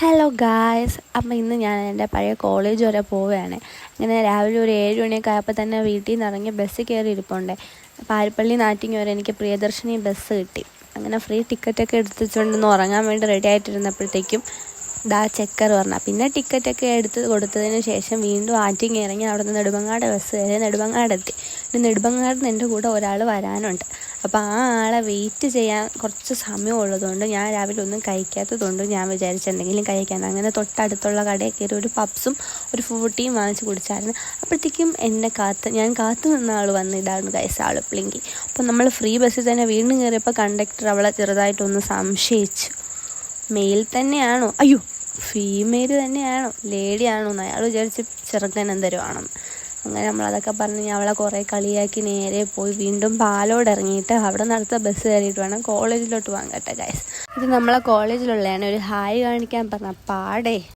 Hello guys, അപ്പോൾ ഇന്ന് ഞാൻ എൻ്റെ പഴയ കോളേജ് വരെ പോവുകയാണ്. ഇങ്ങനെ രാവിലെ ഒരു 7 മണിയൊക്കെ ആയപ്പോൾ തന്നെ വീട്ടിൽ നിന്ന് ഇറങ്ങി ബസ് കയറി ഇരിപ്പുണ്ട്. പാരിപ്പള്ളി നാറ്റിങ് വരെ എനിക്ക് പ്രിയദർശിനി ബസ് കിട്ടി. അങ്ങനെ ഫ്രീ ടിക്കറ്റൊക്കെ എടുത്തുകൊണ്ടൊന്ന് ഉറങ്ങാൻ വേണ്ടി റെഡി ആയിട്ടിരുന്നപ്പോഴത്തേക്കും ചെക്കർ പറഞ്ഞ. പിന്നെ ടിക്കറ്റൊക്കെ എടുത്ത് കൊടുത്തതിന് ശേഷം വീണ്ടും ആറ്റിങ് ഇറങ്ങി അവിടെ നിന്ന് നെടുമങ്ങാട് ബസ് കയറി നെടുമങ്ങാടെത്തി. ഇനി നെടുമങ്ങാട് നിന്ന് എൻ്റെ കൂടെ ഒരാൾ വരാനുണ്ട്. അപ്പോൾ ആ ആളെ വെയിറ്റ് ചെയ്യാൻ കുറച്ച് സമയമുള്ളതുകൊണ്ട് ഞാൻ രാവിലെ ഒന്നും കഴിക്കാത്തതുകൊണ്ട് ഞാൻ വിചാരിച്ച എന്തെങ്കിലും കഴിക്കാൻ. അങ്ങനെ തൊട്ടടുത്തുള്ള കടയിൽ കയറി ഒരു പപ്സും ഒരു ഫ്രൂട്ടിയും വാങ്ങിച്ച് കുടിച്ചായിരുന്നു. അപ്പോഴത്തേക്കും ഞാൻ കാത്തു നിന്ന ആൾ വന്ന്. ഇതാണ് ഗൈസ് ആൾ പ്ലിങ്കി. അപ്പോൾ നമ്മൾ ഫ്രീ ബസ്സിൽ തന്നെ വീണ്ടും കയറിയപ്പോൾ കണ്ടക്ടർ അവളെ ചെറുതായിട്ടൊന്ന് സംശയിച്ചു. മെയിൽ തന്നെയാണോ, അയ്യോ ഫീമെയിൽ തന്നെയാണോ, ലേഡി ആണോ എന്ന് അയാൾ വിചാരിച്ച് ചെറുക്കൻ എന്തരുവാണെന്ന്. അങ്ങനെ നമ്മളതൊക്കെ പറഞ്ഞ് അവളെ കുറേ കളിയാക്കി നേരെ പോയി വീണ്ടും പാലോട് ഇറങ്ങിയിട്ട് അവിടെ നടത്ത ബസ് കയറിയിട്ട് വേണം കോളേജിലോട്ട് പോകാൻ കേട്ടോ ഗൈസ്. ഇത് നമ്മളെ കോളേജിലുള്ളതാണ്. ഒരു ഹായ് കാണിക്കാൻ പറഞ്ഞ പാടേ